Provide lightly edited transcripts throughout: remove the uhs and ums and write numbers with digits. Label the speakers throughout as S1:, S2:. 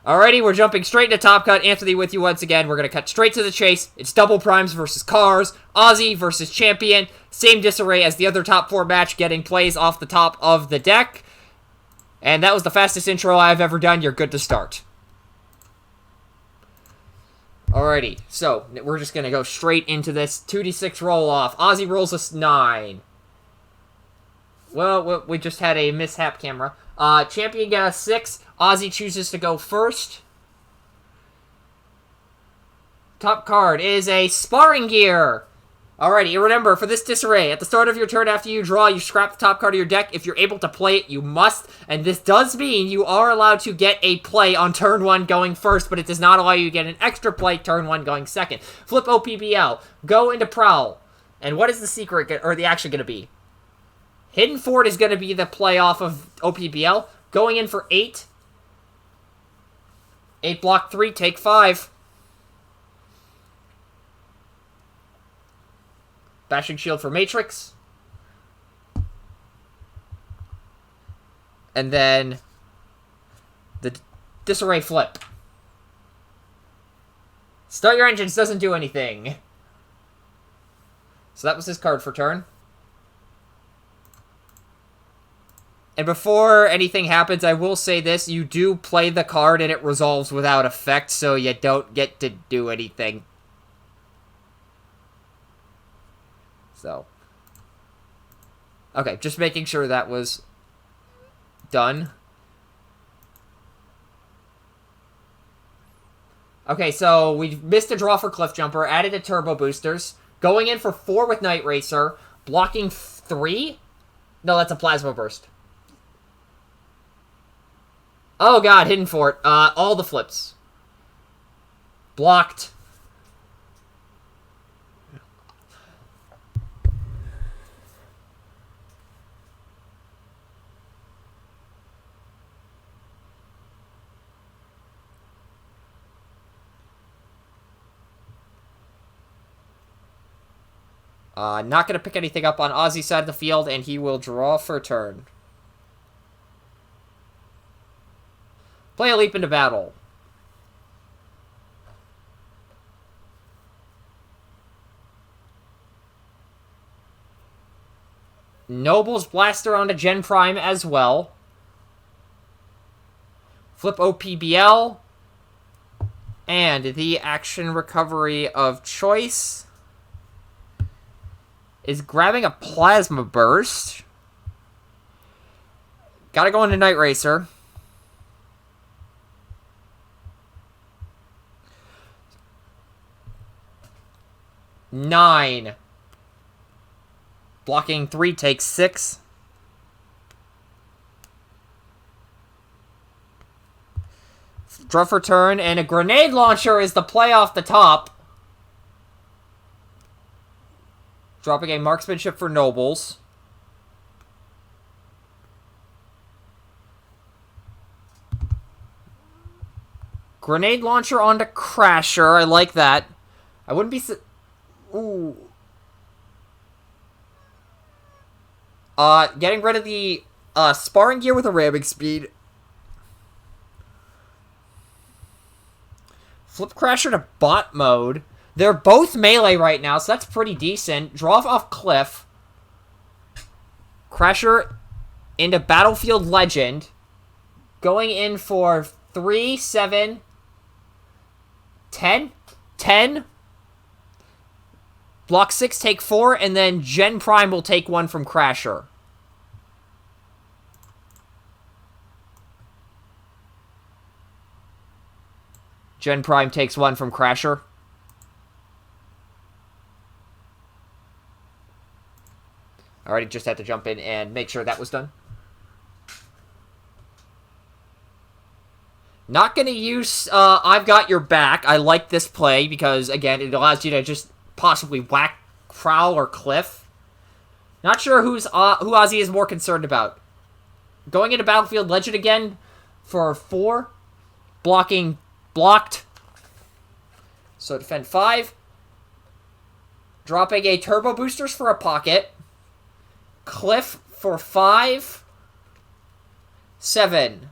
S1: Alrighty, we're jumping straight into Top Cut. Anthony with you once again. We're going to cut straight to the chase. It's Double Primes versus Cars. Ozzy versus Champion. Same disarray as the other top 4 match, getting plays off the top of the deck. And that was the fastest intro I've ever done. You're good to start. Alrighty, so we're just going to go straight into this 2d6 roll-off. Ozzy rolls us 9. Well, we just had a mishap camera. Champion got a 6. Ozzy chooses to go first. Top card is a Sparring Gear. Alrighty, remember, for this disarray, at the start of your turn after you draw, you scrap the top card of your deck. If you're able to play it, you must. And this does mean you are allowed to get a play on turn 1 going first, but it does not allow you to get an extra play turn 1 going second. Flip OPBL. Go into Prowl. And what is the secret, or the action going to be? Hidden Fort is going to be the play off of OPBL. Going in for 8. 8 block 3, take 5. Bashing Shield for Matrix. And then the Disarray flip. Start your engines doesn't do anything. So that was his card for turn. And before anything happens, I will say this. You do play the card and it resolves without effect, so you don't get to do anything. So. Okay, just making sure that was done. Okay, so we missed a draw for Cliff Jumper, added a Turbo Boosters. Going in for 4 with Night Racer. Blocking 3? No, that's a Plasma Burst. Oh god, Hidden Fort. All the flips. Blocked. Not going to pick anything up on Ozzy's side of the field, and he will draw for a turn. Play a Leap into Battle. Noble's Blaster onto Gen Prime as well. Flip OPBL. And the action recovery of choice is grabbing a Plasma Burst. Gotta go into Night Racer. Nine. Blocking 3 takes 6. Draw for turn, and a Grenade Launcher is the play off the top. Dropping a Marksmanship for Nobles. Grenade Launcher onto Crasher. I like that. I wouldn't be... Ooh. Getting rid of the Sparring Gear with a Ramming Speed. Flip Crasher to Bot Mode. They're both melee right now, so that's pretty decent. Draw off Cliff. Crasher into Battlefield Legend. Going in for 3, 7, 10. 10. Block 6, take 4, and then Gen Prime will take 1 from Crasher. Gen Prime takes 1 from Crasher. Alright, just had to jump in and make sure that was done. Not going to use I've Got Your Back. I like this play because, again, it allows you to just possibly whack Prowl or Cliff. Not sure who Ozzy is more concerned about. Going into Battlefield Legend again for 4. Blocking blocked. So defend 5. Dropping a Turbo Boosters for a pocket. Cliff for 5. 7.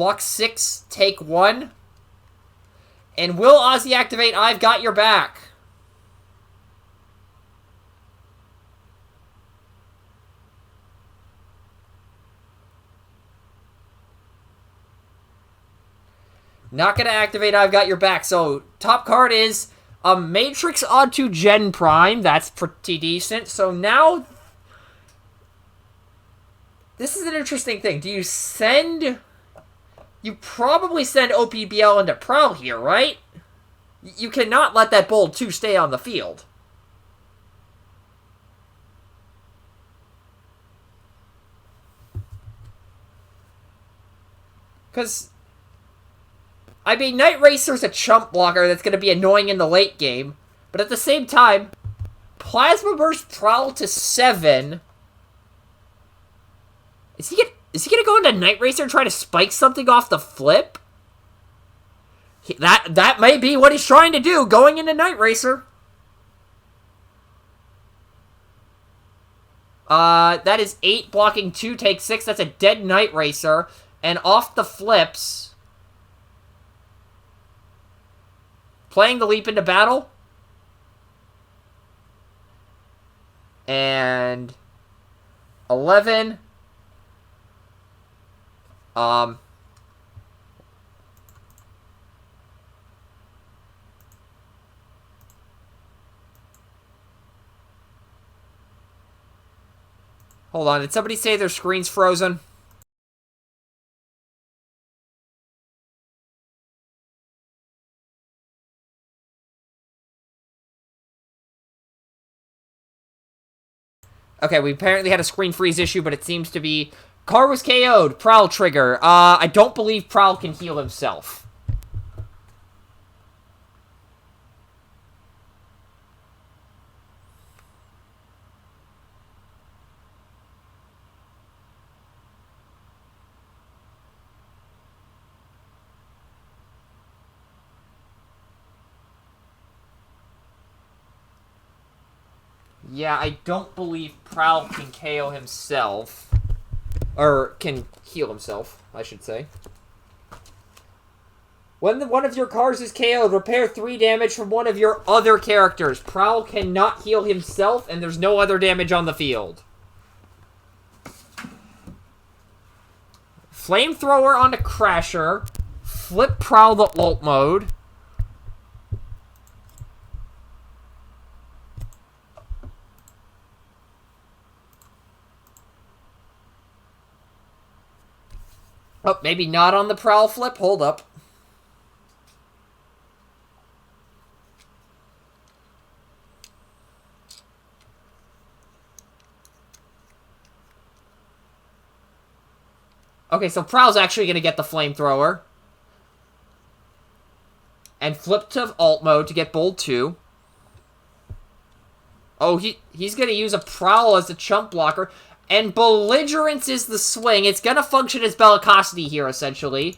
S1: Block 6, take 1. And will Ozzy activate I've Got Your Back? Not going to activate I've Got Your Back. So, top card is a Matrix onto Gen Prime. That's pretty decent. So now, this is an interesting thing. Do you send... You probably send OPBL into Prowl here, right? You cannot let that Bold 2 stay on the field. Because... I mean, Night Racer's a chump blocker that's going to be annoying in the late game. But at the same time, Plasma Burst Prowl to 7. Is he going to go into Night Racer and try to spike something off the flip? That may be what he's trying to do, going into Night Racer. That is 8, blocking 2, take 6. That's a dead Night Racer. And off the flips... Playing the Leap into Battle. And 11. Hold on, did somebody say their screen's frozen? Okay, we apparently had a screen freeze issue, but it seems to be... Car was KO'd. Prowl trigger. I don't believe Prowl can heal himself. Yeah, I don't believe Prowl can KO himself. Or, can heal himself, I should say. When one of your cars is KO'd, repair 3 damage from one of your other characters. Prowl cannot heal himself, and there's no other damage on the field. Flamethrower onto Crasher. Flip Prowl the ult mode. Oh, maybe not on the Prowl flip? Hold up. Okay, so Prowl's actually going to get the Flamethrower. And flip to alt mode to get Bold 2. Oh, he's going to use a Prowl as a chump blocker. And Belligerence is the swing. It's going to function as Bellicosity here, essentially.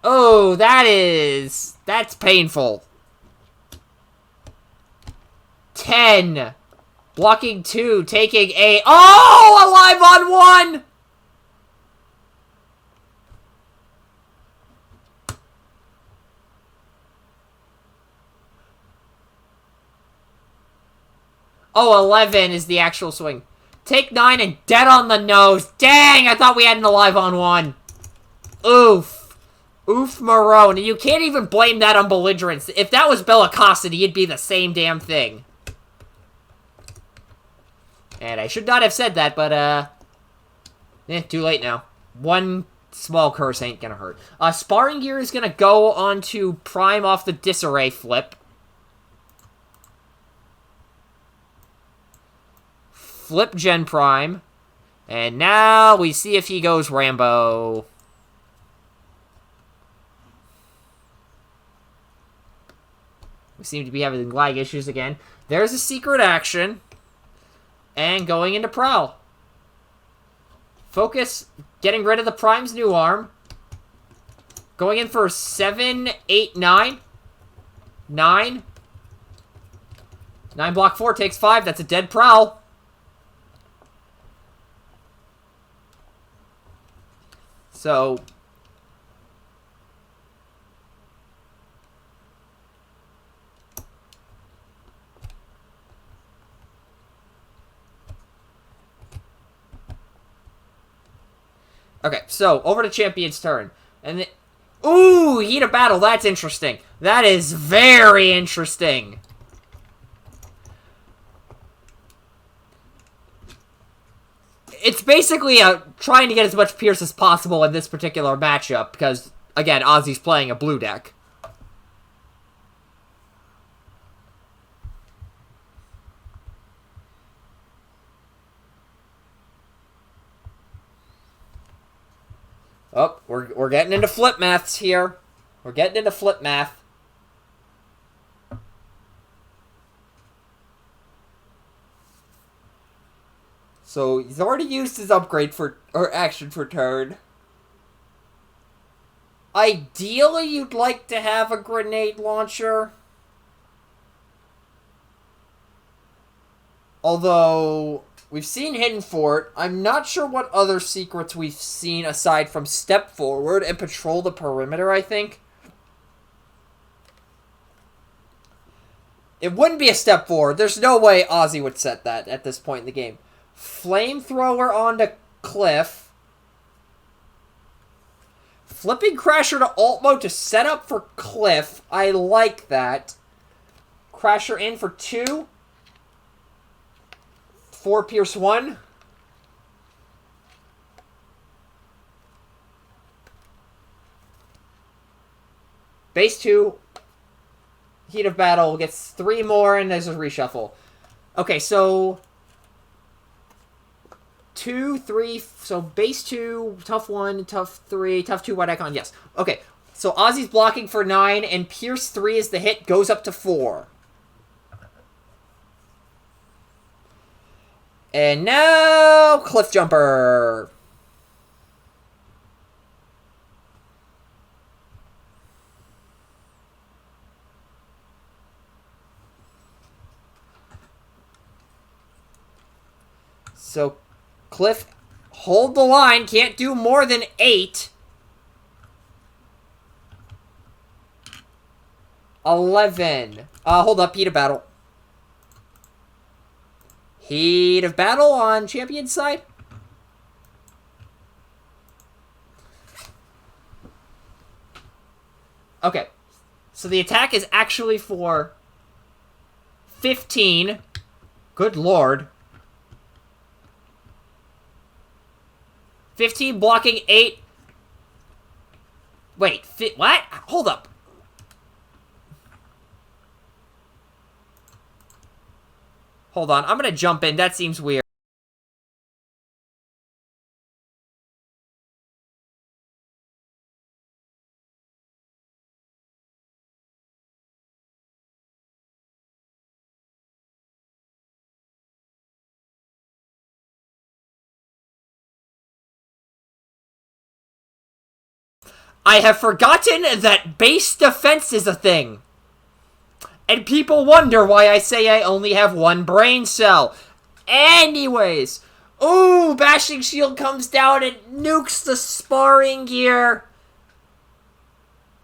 S1: Oh, that's painful. 10. Blocking 2, taking 8. Oh, alive on 1! Oh, 11 is the actual swing. Take 9 and dead on the nose. Dang, I thought we had an alive on 1. Oof. Oof, Marone. You can't even blame that on Belligerence. If that was Bellicosity, it'd be the same damn thing. And I should not have said that, but, too late now. One small curse ain't gonna hurt. Sparring Gear is gonna go onto Prime off the Disarray flip. Flip Gen Prime. And now we see if he goes Rambo. We seem to be having lag issues again. There's a secret action. And going into Prowl. Focus, getting rid of the Prime's new arm. Going in for 7, 8, 9. 9. 9 block 4 takes 5. That's a dead Prowl. So... Okay, so, over to Champion's turn. And ooh, Heat of Battle, that's interesting. That is very interesting. It's basically trying to get as much Pierce as possible in this particular matchup, because, again, Ozzy's playing a blue deck. Oh, we're getting into flip maths here. We're getting into flip math. So he's already used his upgrade or action for turn. Ideally, you'd like to have a grenade launcher. Although we've seen Hidden Fort. I'm not sure what other secrets we've seen aside from Step Forward and Patrol the Perimeter, I think. It wouldn't be a Step Forward. There's no way Ozzy would set that at this point in the game. Flamethrower onto Cliff. Flipping Crasher to alt mode to set up for Cliff. I like that. Crasher in for 2. 4 Pierce 1. Base 2. Heat of Battle gets 3 more, and there's a reshuffle. Okay, so 2, 3, so base 2, tough 1, tough 3, tough 2, white icon, yes. Okay, so Ozzy's blocking for 9, and Pierce 3 is the hit, goes up to 4. And now, Cliff Jumper. So, Cliff, hold the line. Can't do more than 8. 11. Hold up. Heat of Battle. Heat of Battle on Champion's side. Okay. So the attack is actually for 15. Good lord. 15 blocking 8. Wait, what? Hold up. Hold on, I'm gonna jump in. That seems weird. I have forgotten that base defense is a thing. And people wonder why I say I only have 1 brain cell. Anyways. Ooh, Bashing Shield comes down and nukes the sparring gear.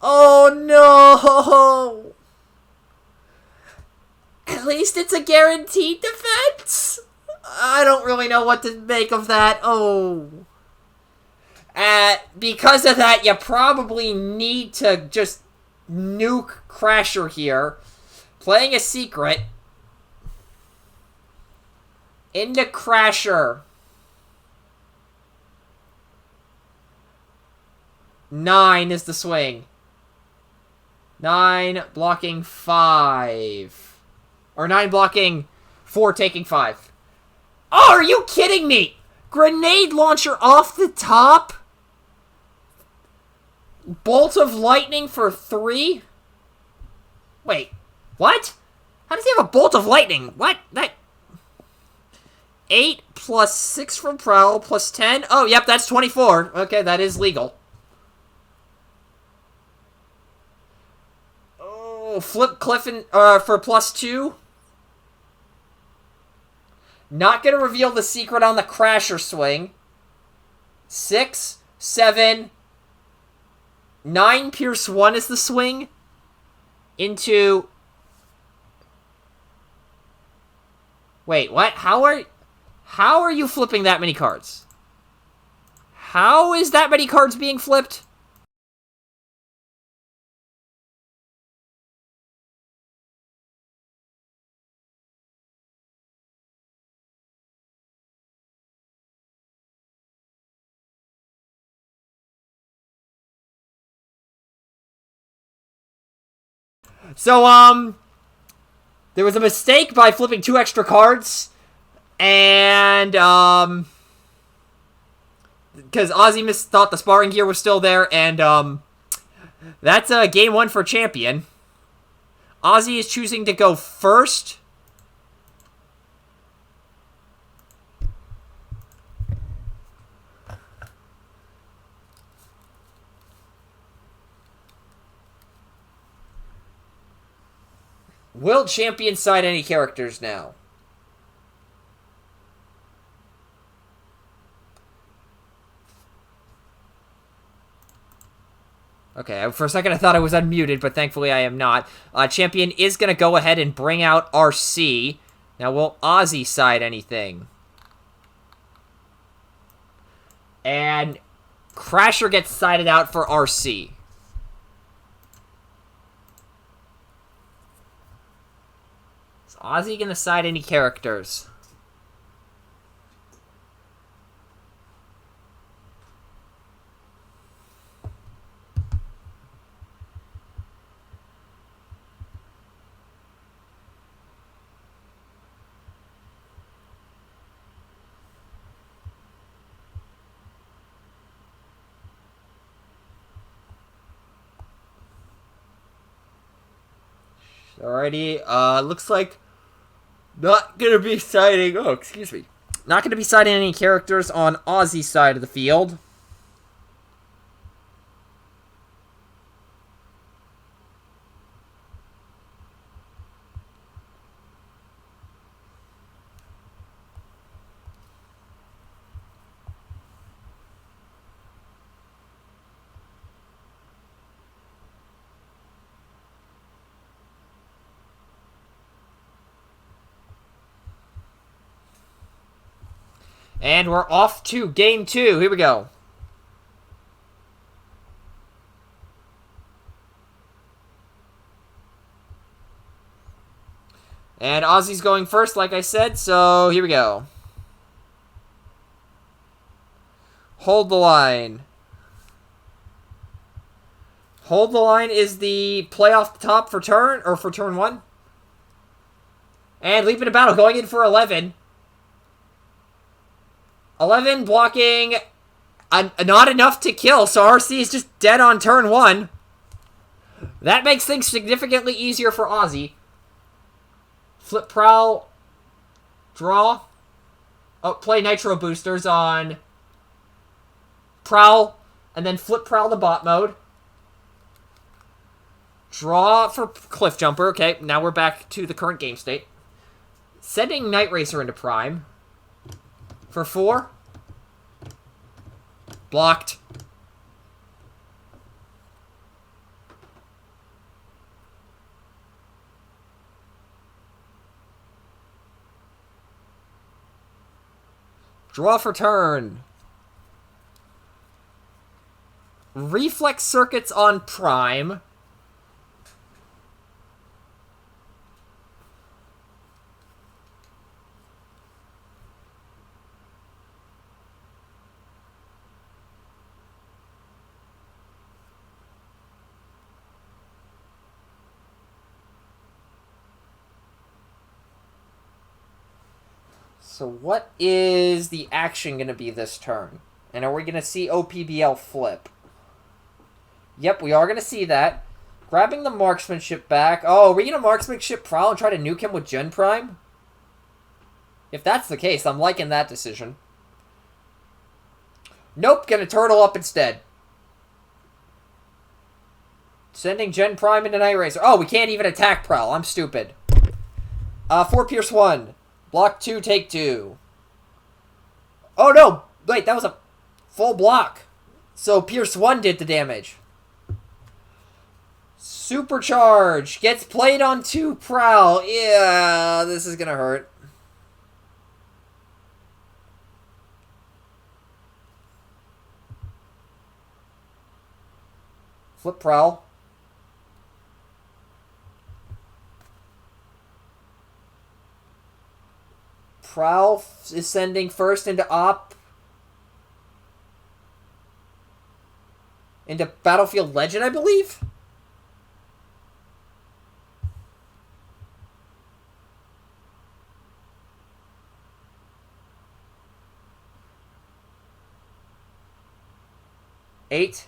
S1: Oh no. At least it's a guaranteed defense. I don't really know what to make of that. Oh. Because of that, you probably need to just nuke Crasher here. Playing a secret. Into Crasher. 9 is the swing. 9 blocking 5. Or 9 blocking 4, taking 5. Oh, are you kidding me? Grenade launcher off the top? Bolt of Lightning for 3? Wait, what? How does he have a Bolt of Lightning? What? That... 8 plus 6 from Prowl plus 10? Oh, yep, that's 24. Okay, that is legal. Oh, flip Cliff for plus 2. Not gonna reveal the secret on the Crasher swing. 6. 7, 9 Pierce 1 is the swing into... Wait, what? How are you flipping that many cards? How is that many cards being flipped? So, there was a mistake by flipping 2 extra cards, and, because Ozzy thought the sparring gear was still there, and, that's, game 1 for Champion. Ozzy is choosing to go first. Will Champion side any characters now? Okay, for a second I thought I was unmuted, but thankfully I am not. Champion is going to go ahead and bring out RC. Now, will Ozzy side anything? And Crasher gets sided out for RC. Is Ozzy going to side any characters? Alrighty, looks like not gonna be siding, not gonna be siding any characters on Ozzy's side of the field. And we're off to game 2. Here we go. And Ozzy's going first, like I said, so here we go. Hold the line. Hold the line is the play off the top for turn 1. And leap into battle, going in for 11. 11 blocking not enough to kill, so RC is just dead on turn 1. That makes things significantly easier for Ozzy. Flip Prowl. Draw. Oh, play Nitro Boosters on Prowl, and then flip Prowl to bot mode. Draw for Cliff Jumper. Okay, now we're back to the current game state. Sending Night Racer into Prime. For 4. Blocked. Draw for turn. Reflex Circuits on Prime. So what is the action going to be this turn? And are we going to see OPBL flip? Yep, we are going to see that. Grabbing the Marksmanship back. Oh, are we going to Marksmanship Prowl and try to nuke him with Gen Prime? If that's the case, I'm liking that decision. Nope, going to Turtle up instead. Sending Gen Prime into Night Racer. Oh, we can't even attack Prowl. I'm stupid. 4 Pierce 1. Block 2, take 2. Oh, no. Wait, that was a full block. So Pierce 1 did the damage. Supercharge. Gets played on 2 Prowl. Yeah, this is gonna hurt. Flip Prowl. Prowl is sending first into Op. Into Battlefield Legend, I believe? Eight.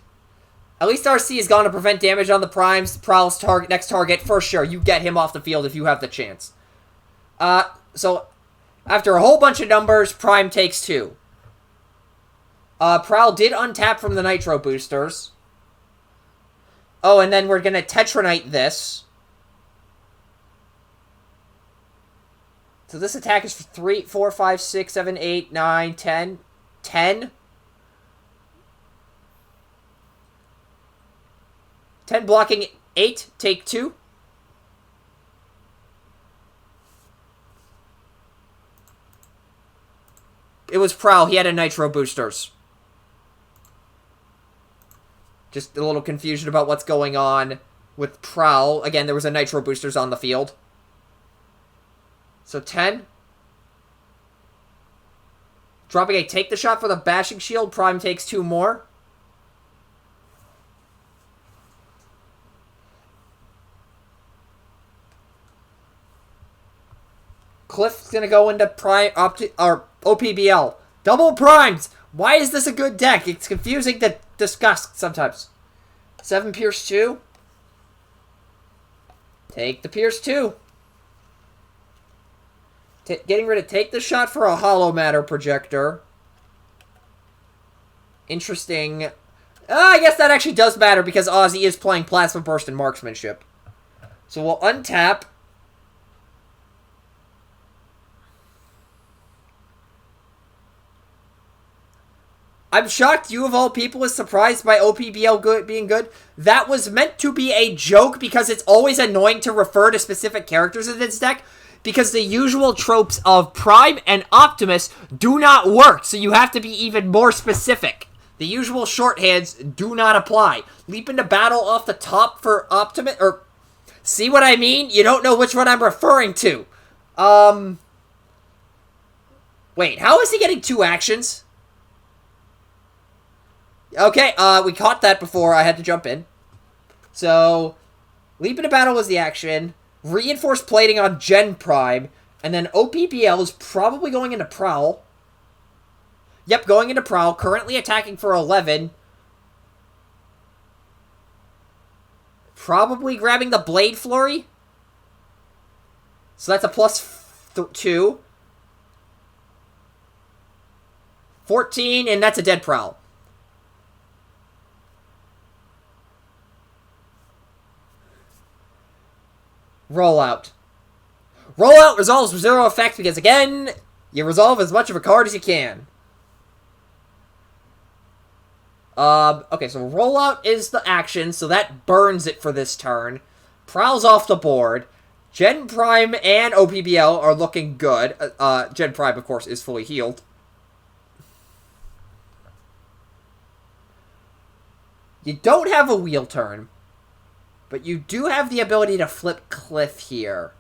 S1: At least RC is gone to prevent damage on the primes. Prowl's next target, for sure. You get him off the field if you have the chance. So, after a whole bunch of numbers, Prime takes 2. Prowl did untap from the Nitro boosters. Oh, and then we're going to Tetranite this. So this attack is for 3, 4, 5, 6, 7, 8, 9, 10. 10? 10 blocking 8, take 2. It was Prowl. He had a Nitro boosters. Just a little confusion about what's going on with Prowl. Again, there was a Nitro boosters on the field. So 10. Dropping a take the shot for the bashing shield. Prime takes 2 more. Cliff's gonna go into Prime or OPBL. Double primes! Why is this a good deck? It's confusing to discuss sometimes. 7 Pierce 2. Take the Pierce 2. Getting rid of take the shot for a Hollow Matter projector. Interesting. I guess that actually does matter because Ozzy is playing Plasma Burst and Marksmanship. So we'll untap. I'm shocked you of all people is surprised by OPBL being good. That was meant to be a joke because it's always annoying to refer to specific characters in this deck because the usual tropes of Prime and Optimus do not work, so you have to be even more specific. The usual shorthands do not apply. Leap into battle off the top for Optimus, or see what I mean? You don't know which one I'm referring to. Wait, how is he getting 2 actions? Okay, we caught that before I had to jump in. So, Leap into Battle was the action. Reinforced Plating on Gen Prime. And then OPBL is probably going into Prowl. Yep, going into Prowl. Currently attacking for 11. Probably grabbing the Blade Flurry. So that's a plus 2. 14, and that's a dead Prowl. Rollout. Rollout resolves with 0 effect because, again, you resolve as much of a card as you can. Okay, so Rollout is the action, so that burns it for this turn. Prowl's off the board. Gen Prime and OPBL are looking good. Gen Prime, of course, is fully healed. You don't have a wheel turn. But you do have the ability to flip Cliff here.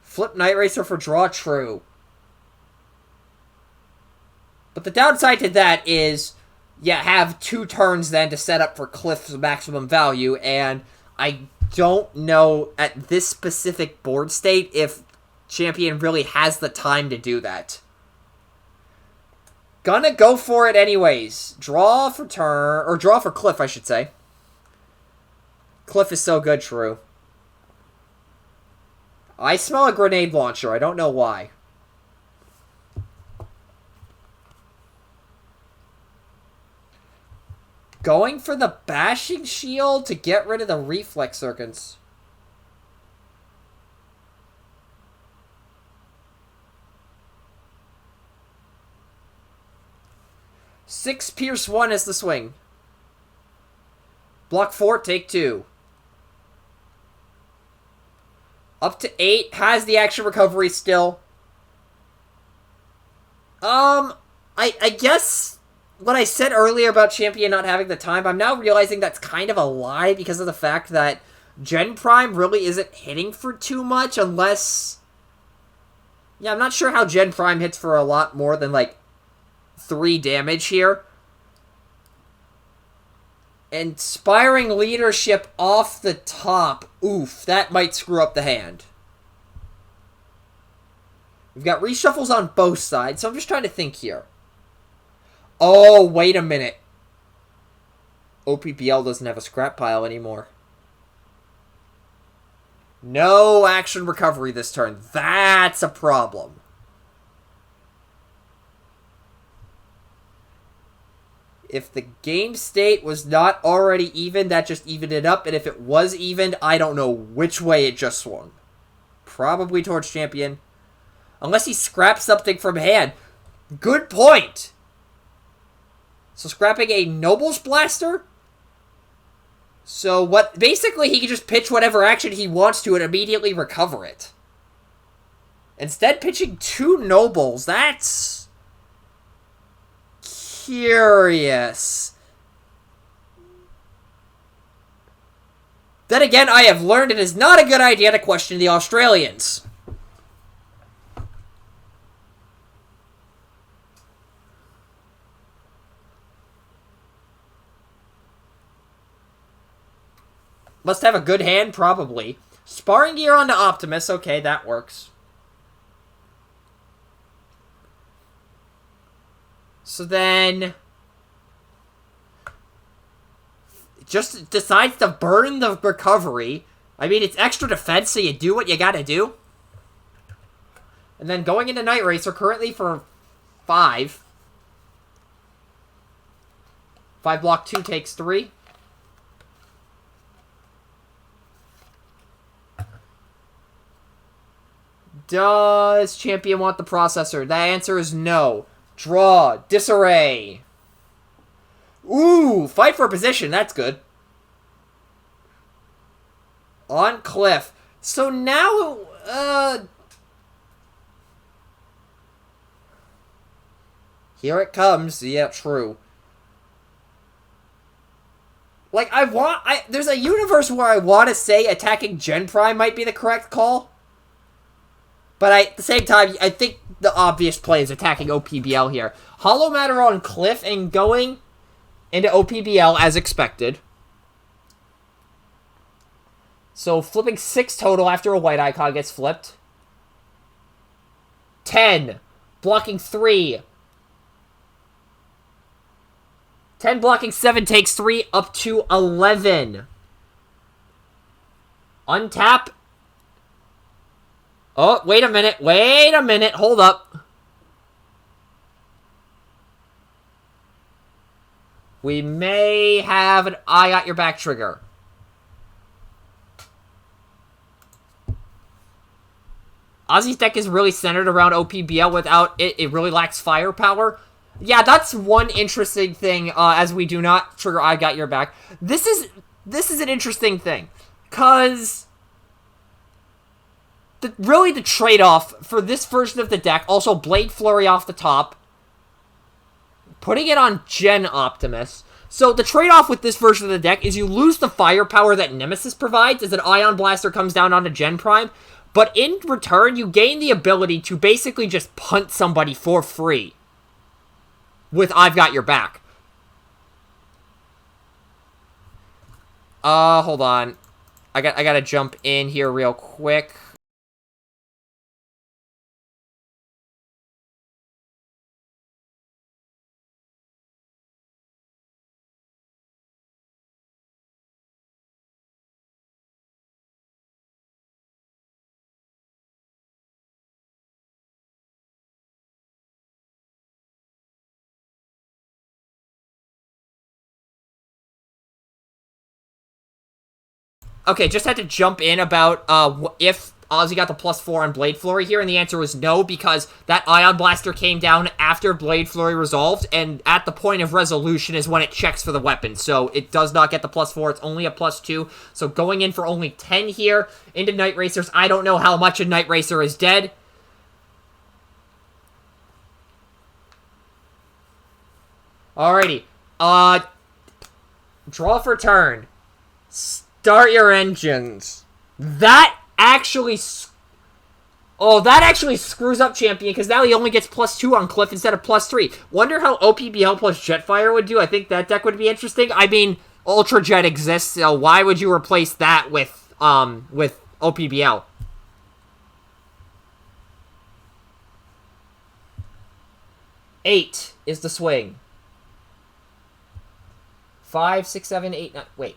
S1: Flip Night Racer for draw, true. But the downside to that is you have 2 turns then to set up for Cliff's maximum value, and I don't know at this specific board state if Champion really has the time to do that. Gonna go for it anyways. Draw for turn, or draw for Cliff, I should say. Cliff is so good, true. I smell a grenade launcher, I don't know why. Going for the bashing shield to get rid of the reflex circuits. Six Pierce 1 is the swing. Block 4, take 2. Up to 8, has the action recovery still. I guess what I said earlier about Champion not having the time, I'm now realizing that's kind of a lie because of the fact that Gen Prime really isn't hitting for too much unless... Yeah, I'm not sure how Gen Prime hits for a lot more than, like, 3 damage here. Inspiring Leadership off the top. Oof, that might screw up the hand. We've got reshuffles on both sides, so I'm just trying to think here. Oh, wait a minute. OPBL doesn't have a scrap pile anymore. No action recovery this turn. That's a problem. If the game state was not already even, that just evened it up. And if it was evened, I don't know which way it just swung. Probably towards Champion. Unless he scraps something from hand. Good point. So scrapping a Noble's Blaster? So what? Basically, he can just pitch whatever action he wants to and immediately recover it. Instead, pitching 2 Nobles. That's curious. Then again, I have learned it is not a good idea to question the Australians. Must have a good hand, probably. Sparring Gear onto Optimus. Okay, that works. So then... just decides to burn the recovery. I mean, it's extra defense, so you do what you gotta do. And then going into Night Racer, currently for 5. 5 block 2 takes 3. Does Champion want the processor? The answer is no. Draw. Disarray. Ooh, fight for position. That's good. On Cliff. So now, here it comes. Yeah, true. Like, there's a universe where I want to say attacking Gen Prime might be the correct call. But at the same time, I think the obvious play is attacking OPBL here. Hollow Matter on Cliff and going into OPBL as expected. So flipping 6 total after a white icon gets flipped. 10. Blocking 3. 10 blocking 7 takes 3 up to 11. Untap. Oh, wait a minute. Wait a minute. Hold up. We may have an I got your back trigger. Ozzy's deck is really centered around OPBL. Without it, it really lacks firepower. Yeah, that's one interesting thing, as we do not trigger I got your back. This is an interesting thing. Because... really the trade-off for this version of the deck, also Blade Flurry off the top, putting it on Gen Optimus. So the trade-off with this version of the deck is you lose the firepower that Nemesis provides as an Ion Blaster comes down onto Gen Prime, but in return, you gain the ability to basically just punt somebody for free with I've Got Your Back. Hold on. I gotta jump in here real quick. Okay, just had to jump in about if Ozzy got the +4 on Blade Flurry here, and the answer was no, because that Ion Blaster came down after Blade Flurry resolved, and at the point of resolution is when it checks for the weapon, so it does not get the +4, it's only a +2, so going in for only 10 here into Night Racers. I don't know how much a Night Racer is dead. Alrighty, draw for turn. Start your engines. That actually screws up Champion, because now he only gets +2 on Cliff instead of +3. Wonder how OPBL plus Jetfire would do. I think that deck would be interesting. I mean, Ultra Jet exists, so why would you replace that with OPBL? Eight is the swing. 5, 6, 7, 8, 9. Wait.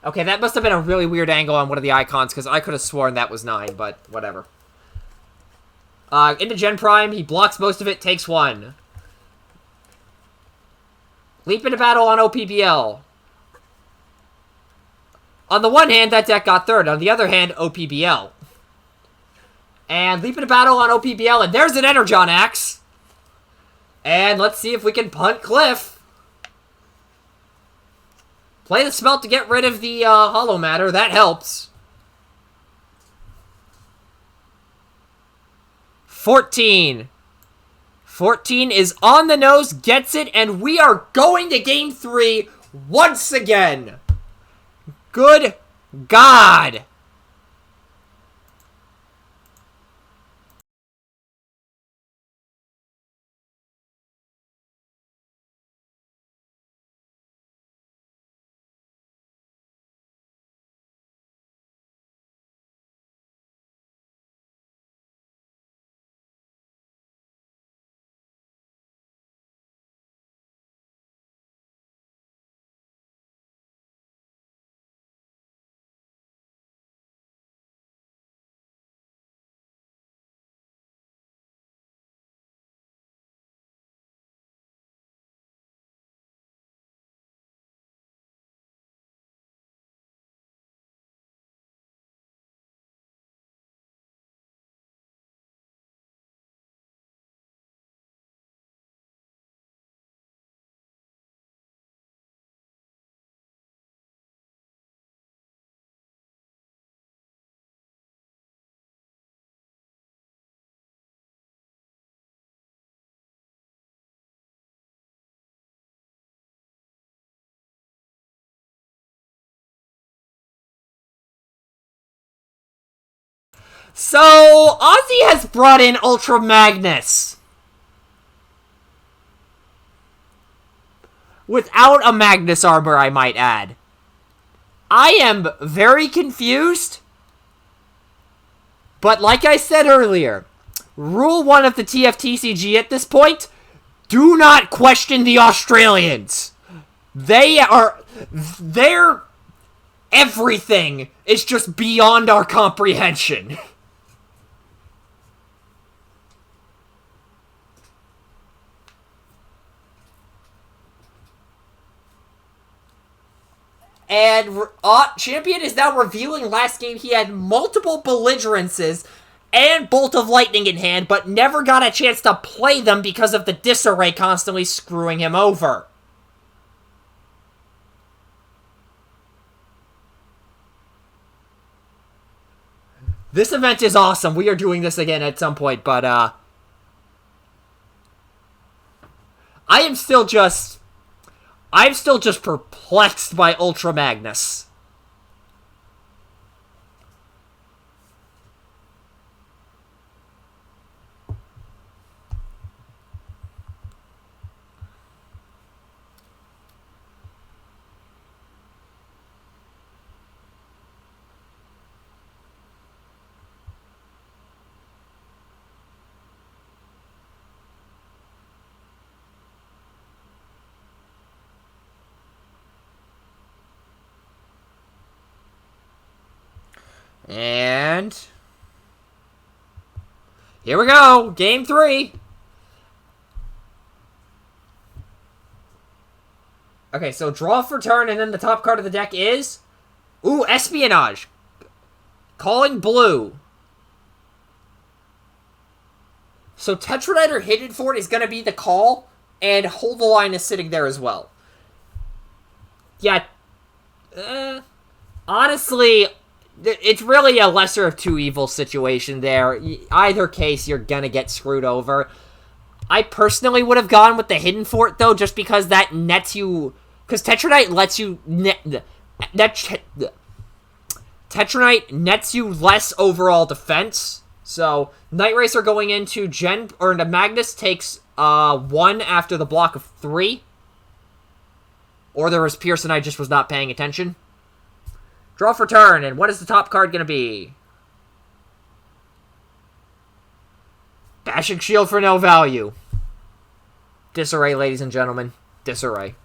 S1: Okay, that must have been a really weird angle on one of the icons, because I could have sworn that was 9, but whatever. Into Gen Prime, he blocks most of it, takes 1. Leap into battle on OPBL. On the one hand, that deck got third. On the other hand, OPBL. And leap into battle on OPBL, and there's an Energon Axe. And let's see if we can punt Cliff. Play the Smelt to get rid of the Hollow Matter. That helps. 14. 14 is on the nose, gets it, and we are going to Game 3 once again. Good God. So, Ozzy has brought in Ultra Magnus. Without a Magnus armor, I might add. I am very confused. But like I said earlier, Rule 1 of the TFTCG at this point, do not question the Australians. Their everything is just beyond our comprehension. And Champion is now revealing last game he had multiple belligerences and Bolt of Lightning in hand, but never got a chance to play them because of the Disarray constantly screwing him over. This event is awesome. We are doing this again at some point, but I'm still just perplexed by Ultra Magnus. And here we go, Game 3. Okay, so draw for turn, and then the top card of the deck is... Ooh, Espionage. Calling blue. So Tetranite or Hidden Fort is going to be the call, and Hold the Line is sitting there as well. Yeah. Honestly, it's really a lesser of two evils situation there. Either case, you're going to get screwed over. I personally would have gone with the Hidden Fort, though, just because that nets you... Because Tetranite lets you... Tetranite nets you less overall defense. So, Night Racer going into Magnus takes 1 after the block of 3. Or there was Pierce and I just was not paying attention. Draw for turn, and what is the top card going to be? Bashing Shield for no value. Disarray, ladies and gentlemen. Disarray.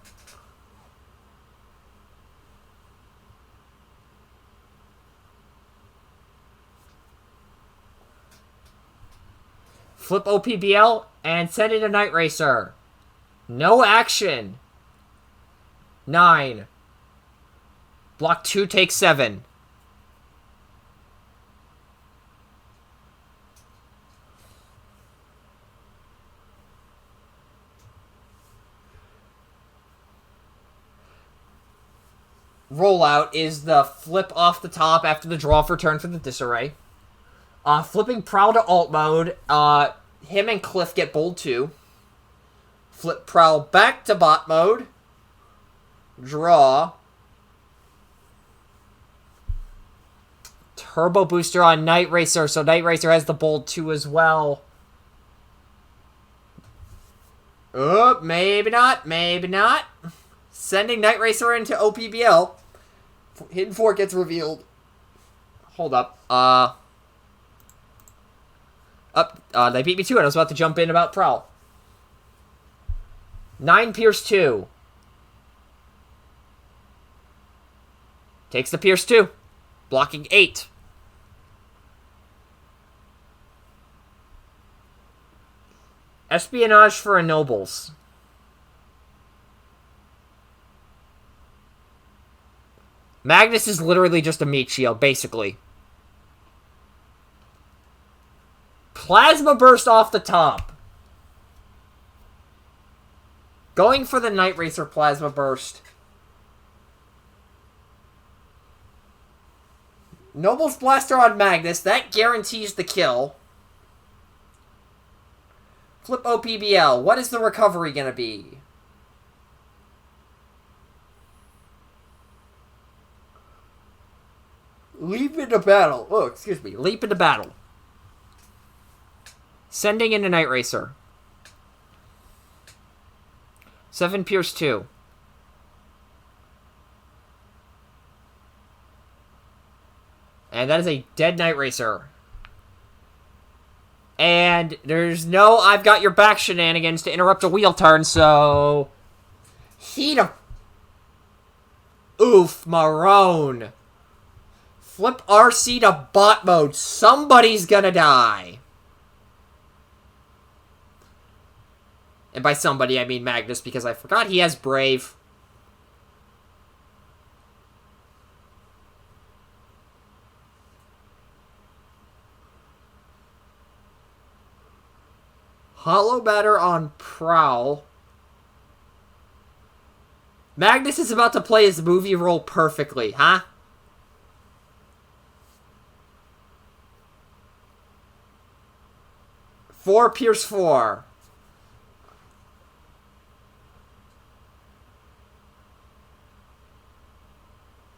S1: Flip OPBL and send in a Night Racer. No action. 9. Block 2 takes 7. Rollout is the flip off the top after the draw for turn for the Disarray. Flipping Prowl to alt mode. Him and Cliff get bold 2. Flip Prowl back to bot mode. Draw. Turbo Booster on Night Racer, so Night Racer has the bold 2 as well. Oh, maybe not, maybe not. Sending Night Racer into OPBL. Hidden Fort gets revealed. Hold up. They beat me to it. I was about to jump in about Prowl. 9 Pierce 2. Takes the Pierce 2. Blocking 8. Espionage for a Nobles. Magnus is literally just a meat shield, basically. Plasma Burst off the top. Going for the Night Racer Plasma Burst. Noble's Blaster on Magnus. That guarantees the kill. Flip OPBL. What is the recovery going to be? Leap into battle. Oh, excuse me. Leap into battle. Sending in a Night Racer. 7 Pierce 2. And that is a dead Night Racer. And there's no I've got your back shenanigans to interrupt a wheel turn, so... Heat of... Oof, Marone. Flip RC to bot mode. Somebody's gonna die. And by somebody, I mean Magnus, because I forgot he has Brave. Hollow Batter on Prowl. Magnus is about to play his movie role perfectly, huh? Four Pierce 4.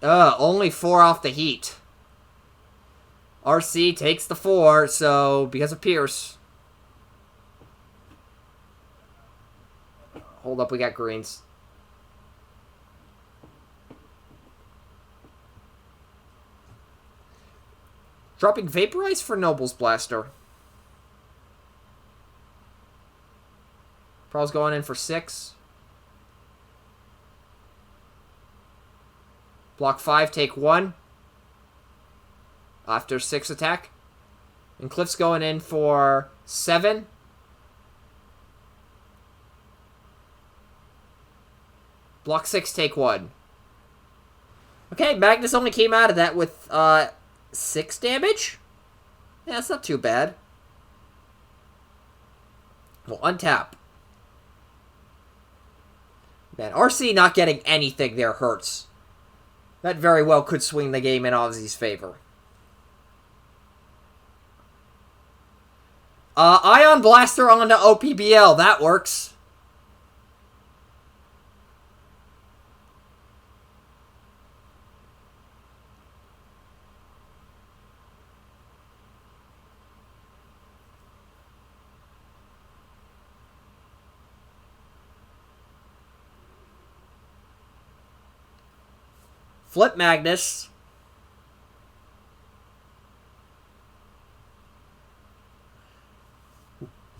S1: Only 4 off the heat. RC takes the 4, so because of Pierce. Hold up, we got greens. Dropping Vaporize for Noble's Blaster. Prowl's going in for 6. Block 5, take 1. After 6 attack. And Cliff's going in for 7. Block 6, take 1. Okay, Magnus only came out of that with 6 damage? Yeah, that's not too bad. We'll untap. Man, RC not getting anything there hurts. That very well could swing the game in Ozzy's favor. Ion Blaster onto OPBL. That works. Flip Magnus.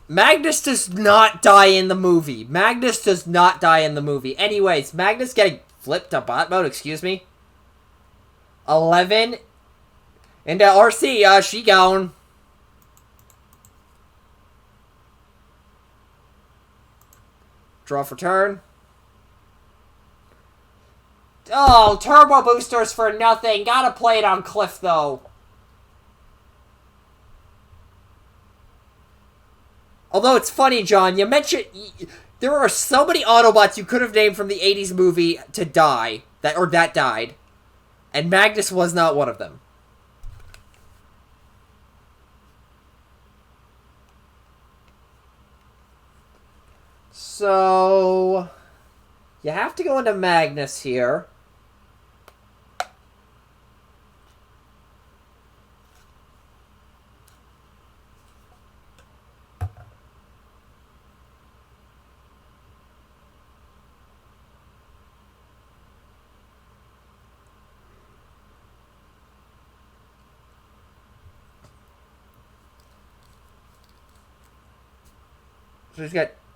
S1: Magnus does not die in the movie. Magnus does not die in the movie. Anyways, Magnus getting flipped to bot mode, excuse me. 11. Into RC, she gone. Draw for turn. Oh, turbo boosters for nothing. Gotta play it on Cliff, though. Although it's funny, John, you mentioned there are so many Autobots you could have named from the 80s movie to die, that died. And Magnus was not one of them. So you have to go into Magnus here.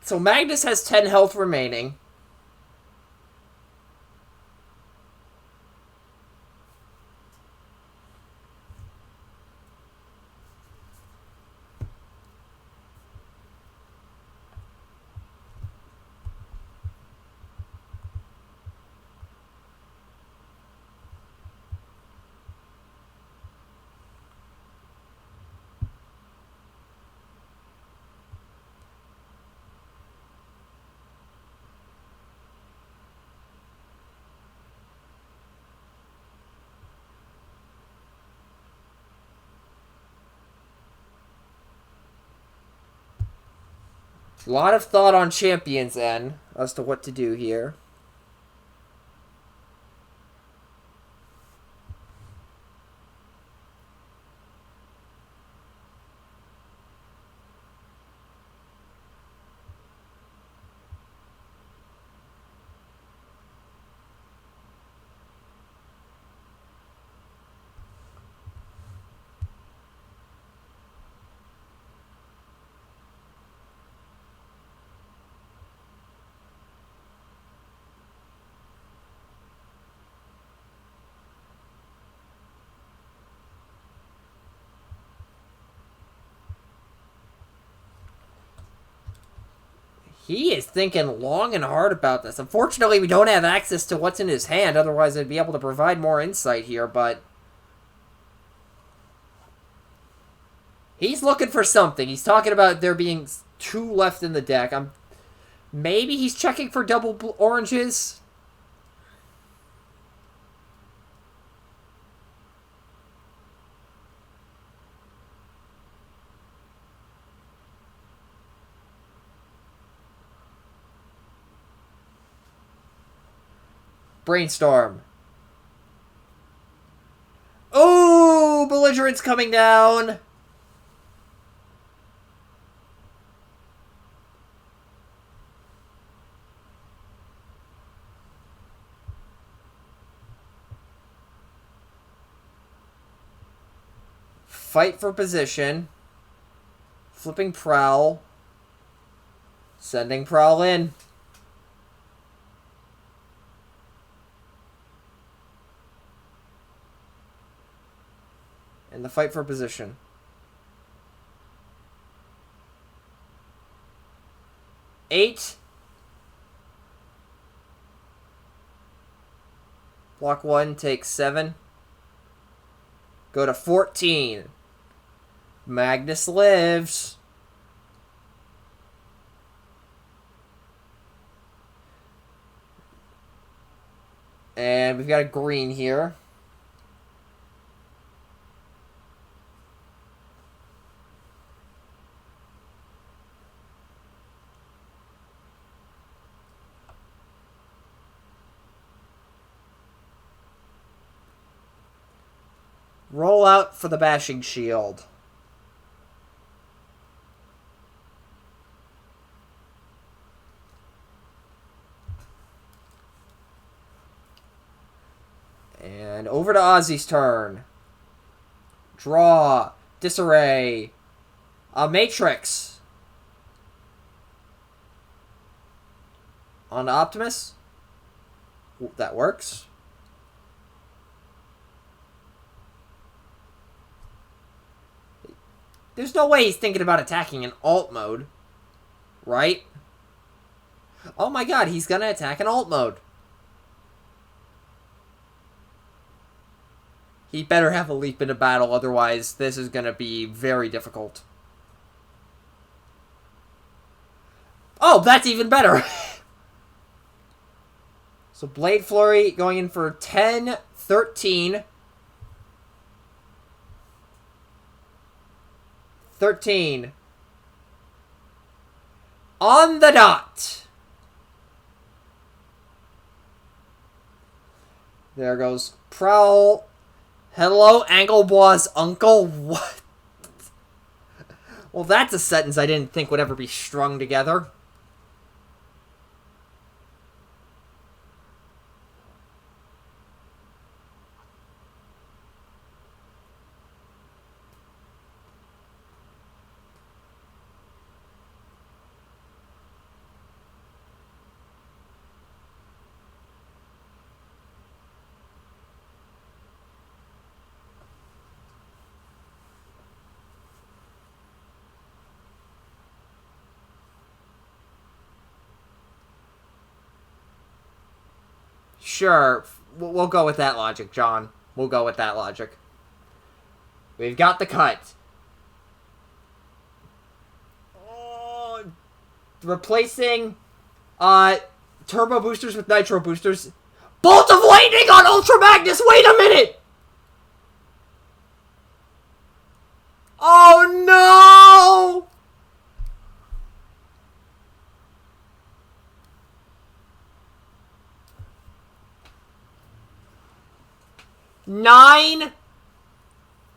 S1: So Magnus has 10 health remaining. A lot of thought on Champion's end as to what to do here. He is thinking long and hard about this. Unfortunately, we don't have access to what's in his hand. Otherwise, I'd be able to provide more insight here, but he's looking for something. He's talking about there being 2 left in the deck. Maybe he's checking for double oranges. Brainstorm. Oh, belligerent's coming down. Fight for position. Flipping Prowl. Sending Prowl in. And the fight for position. Eight. Block 1, take 7. Go to 14. Magnus lives. And we've got a green here. Roll out for the Bashing Shield. And over to Ozzy's turn. Draw. Disarray. A Matrix. On to Optimus. That works. There's no way he's thinking about attacking in alt mode. Right? Oh my god, he's gonna attack in alt mode. He better have a leap into battle, otherwise this is gonna be very difficult. Oh, that's even better! So Blade Flurry going in for 10, 13... 13. On the dot. There goes Prowl. Hello, Anglebois' uncle. What? Well, that's a sentence I didn't think would ever be strung together. Sure, we'll go with that logic, John. We'll go with that logic. We've got the cut. Oh, replacing turbo boosters with nitro boosters. Bolt of Lightning on Ultra Magnus! Wait a minute! Oh no! Nine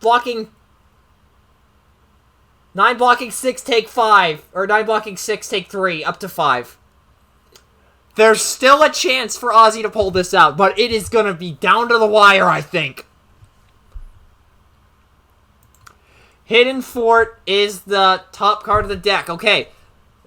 S1: blocking 6, take 5. Or 9 blocking 6, take 3. Up to 5. There's still a chance for Ozzy to pull this out, but it is going to be down to the wire, I think. Hidden Fort is the top card of the deck. Okay,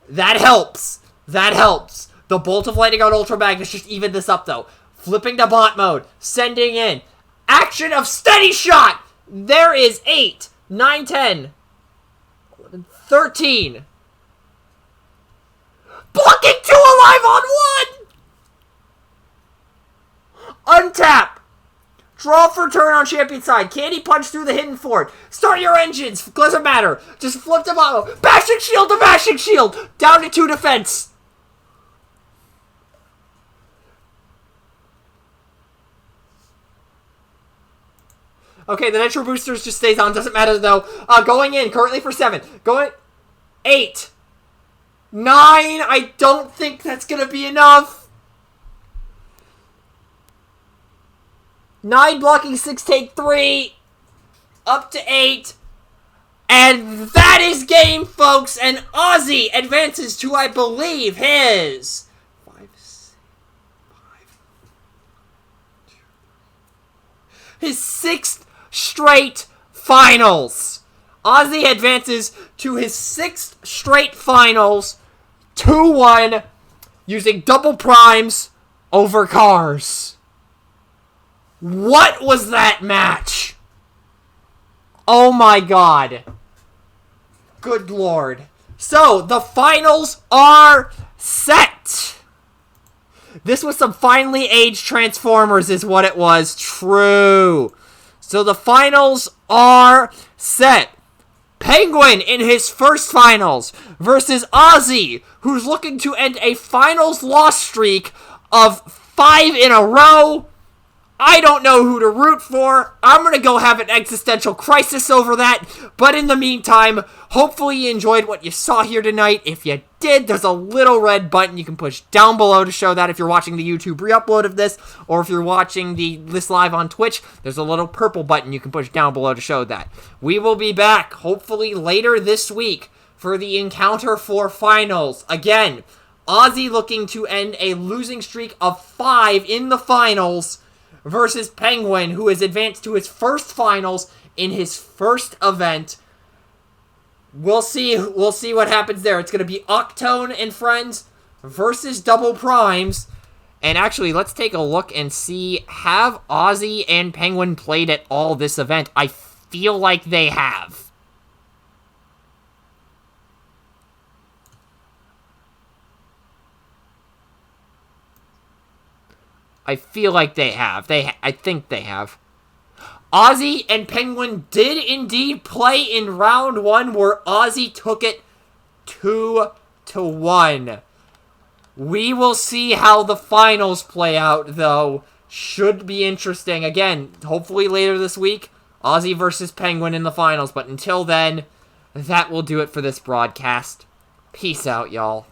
S1: that helps. That helps. The Bolt of Lightning on Ultra Magnus just evened this up, though. Flipping to bot mode. Sending in. Action of Steady Shot! There is 8, 9, 10, 11, 13. Blocking 2 alive on 1! Untap! Draw for turn on champion side. Candy Punch through the Hidden Fort. Start your engines. Doesn't matter. Just flip the bottom. Bashing Shield to Bashing Shield. Down to 2 defense. Okay, the Nitro Boosters just stays on. Doesn't matter, though. Going in, currently for 7. Going... 8. 9. I don't think that's going to be enough. 9 blocking 6, take 3. Up to 8. And that is game, folks. And Ozzy advances to, I believe, his... 5, 6, 5... His 6th straight finals. Ozzy advances to his 6th straight finals, 2-1, using double primes over cars. What was that match? Oh my god. Good lord. So, the finals are set. This was some finely aged Transformers is what it was. True. So the finals are set. Penguin in his first finals versus Ozzy, who's looking to end a finals loss streak of 5 in a row. I don't know who to root for. I'm going to go have an existential crisis over that. But in the meantime, hopefully you enjoyed what you saw here tonight. If you did, there's a little red button you can push down below to show that if you're watching the YouTube re-upload of this, or if you're watching this live on Twitch, there's a little purple button you can push down below to show that. We will be back, hopefully later this week, for the Encounter 4 finals. Again, Ozzy looking to end a losing streak of 5 in the finals, versus Penguin, who has advanced to his first finals in his first event. We'll see what happens there. It's going to be Octone and Friends versus Double Primes. And actually, let's take a look and see, have Ozzy and Penguin played at all this event? I feel like they have. I feel like they have. I think they have. Ozzy and Penguin did indeed play in round 1, where Ozzy took it 2-1. We will see how the finals play out, though. Should be interesting. Again, hopefully later this week, Ozzy versus Penguin in the finals. But until then, that will do it for this broadcast. Peace out, y'all.